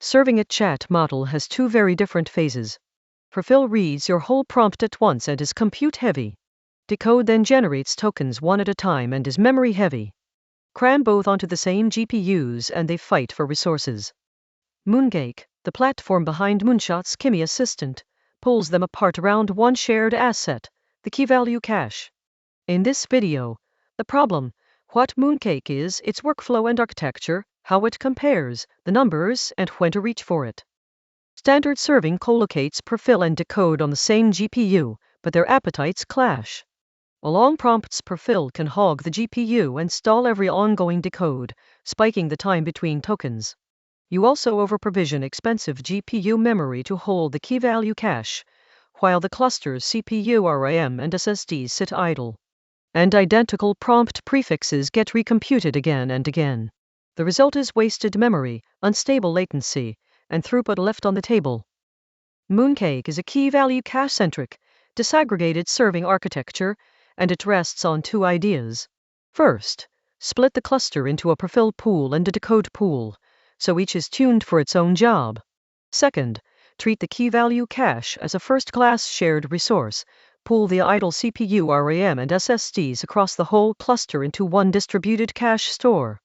Serving a chat model has two very different phases. Prefill reads your whole prompt at once and is compute-heavy. Decode then generates tokens one at a time and is memory-heavy. Cram both onto the same GPUs and they fight for resources. Mooncake, the platform behind Moonshot's Kimi assistant, pulls them apart around one shared asset, the key value cache. In this video, the problem, what Mooncake is, its workflow and architecture, how it compares, the numbers, and when to reach for it. Standard serving collocates Prefill and Decode on the same GPU, but their appetites clash. Along prompts, Prefill can hog the GPU and stall every ongoing decode, spiking the time between tokens. You also over-provision expensive GPU memory to hold the key value cache, while the cluster's CPU RAM and SSDs sit idle. And identical prompt prefixes get recomputed again and again. The result is wasted memory, unstable latency, and throughput left on the table. Mooncake is a key value cache-centric, disaggregated serving architecture, and it rests on two ideas. First, split the cluster into a Prefill pool and a Decode pool, so each is tuned for its own job. Second, treat the key value cache as a first-class shared resource. Pool the idle CPU RAM and SSDs across the whole cluster into one distributed cache store.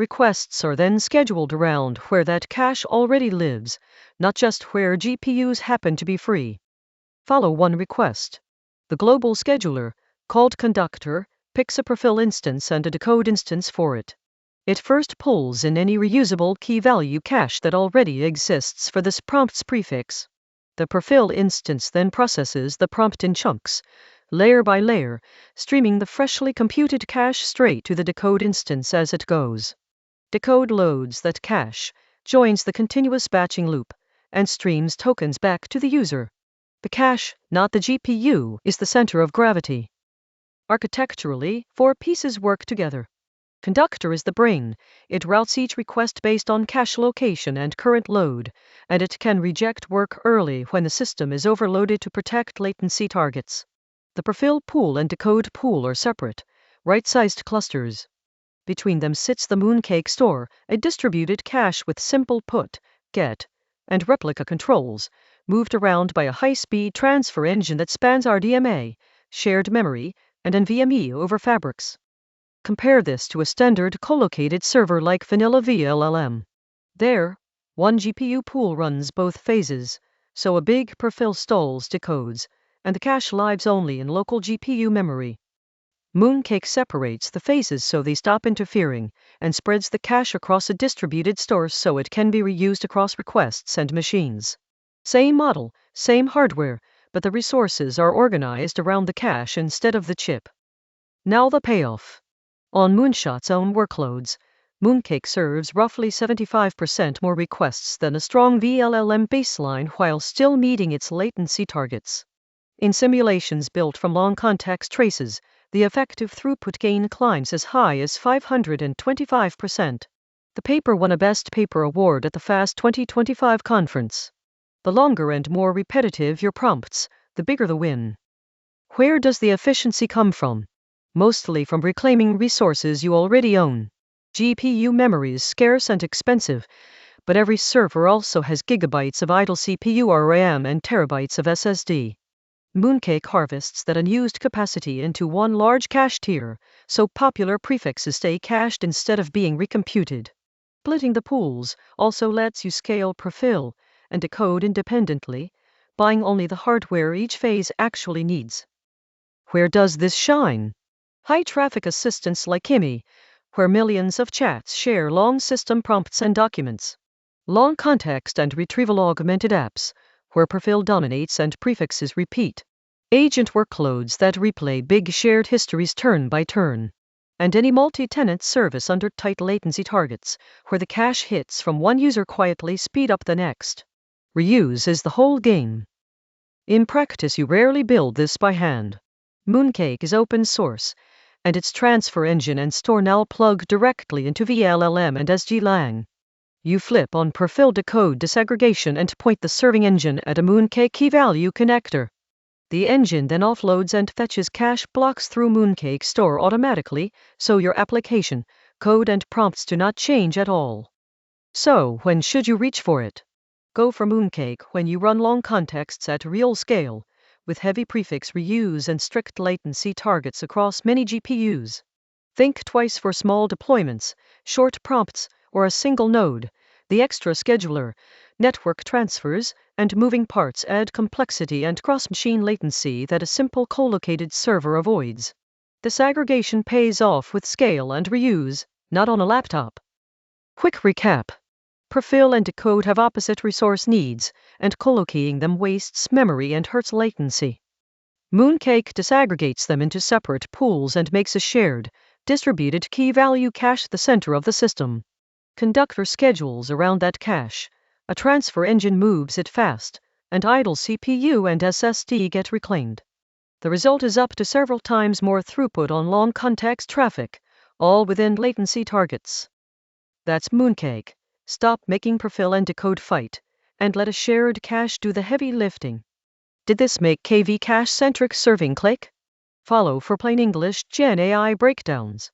Requests are then scheduled around where that cache already lives, not just where GPUs happen to be free. Follow one request. The global scheduler, called Conductor, picks a Prefill instance and a Decode instance for it. It first pulls in any reusable key value cache that already exists for this prompt's prefix. The Prefill instance then processes the prompt in chunks, layer by layer, streaming the freshly computed cache straight to the Decode instance as it goes. Decode loads that cache, joins the continuous batching loop, and streams tokens back to the user. The cache, not the GPU, is the center of gravity. Architecturally, four pieces work together. Conductor is the brain. It routes each request based on cache location and current load, and it can reject work early when the system is overloaded to protect latency targets. The Prefill pool and Decode pool are separate, right-sized clusters. Between them sits the Mooncake store, a distributed cache with simple put, get, and replica controls, moved around by a high-speed transfer engine that spans RDMA, shared memory, and NVMe over fabrics. Compare this to a standard collocated server like vanilla VLLM. There, one GPU pool runs both phases, so a big Prefill stalls decodes, and the cache lives only in local GPU memory. Mooncake separates the phases so they stop interfering, and spreads the cache across a distributed store so it can be reused across requests and machines. Same model, same hardware, but the resources are organized around the cache instead of the chip. Now the payoff. On Moonshot's own workloads, Mooncake serves roughly 75% more requests than a strong VLLM baseline while still meeting its latency targets. In simulations built from long context traces, the effective throughput gain climbs as high as 525%. The paper won a Best Paper award at the FAST 2025 conference. The longer and more repetitive your prompts, the bigger the win. Where does the efficiency come from? Mostly from reclaiming resources you already own. GPU memory is scarce and expensive, but every server also has gigabytes of idle CPU RAM and terabytes of SSD. Mooncake harvests that unused capacity into one large cache tier, so popular prefixes stay cached instead of being recomputed. Splitting the pools also lets you scale Prefill and Decode independently, buying only the hardware each phase actually needs. Where does this shine? High-traffic assistants like Kimi, where millions of chats share long system prompts and documents. Long context and retrieval-augmented apps, where Prefill dominates and prefixes repeat. Agent workloads that replay big shared histories turn by turn. And any multi-tenant service under tight latency targets, where the cache hits from one user quietly speed up the next. Reuse is the whole game. In practice, you rarely build this by hand. Mooncake is open source, and its transfer engine and store now plug directly into VLLM and SGLang. You flip on Prefill Decode disaggregation and point the serving engine at a Mooncake key value connector. The engine then offloads and fetches cache blocks through Mooncake store automatically, so your application, code and prompts do not change at all. So, when should you reach for it? Go for Mooncake when you run long contexts at real scale, with heavy prefix reuse and strict latency targets across many GPUs. Think twice for small deployments, short prompts, or a single node. The extra scheduler, network transfers, and moving parts add complexity and cross-machine latency that a simple co-located server avoids. Disaggregation pays off with scale and reuse, not on a laptop. Quick recap. Prefill and Decode have opposite resource needs, and collocating them wastes memory and hurts latency. Mooncake disaggregates them into separate pools and makes a shared, distributed key value cache the center of the system. Conductor schedules around that cache. A transfer engine moves it fast, and idle CPU and SSD get reclaimed. The result is up to several times more throughput on long context traffic, all within latency targets. That's Mooncake. Stop making Prefill and Decode fight, and let a shared cache do the heavy lifting. Did this make KVCache-centric serving click? Follow for plain English Gen AI breakdowns.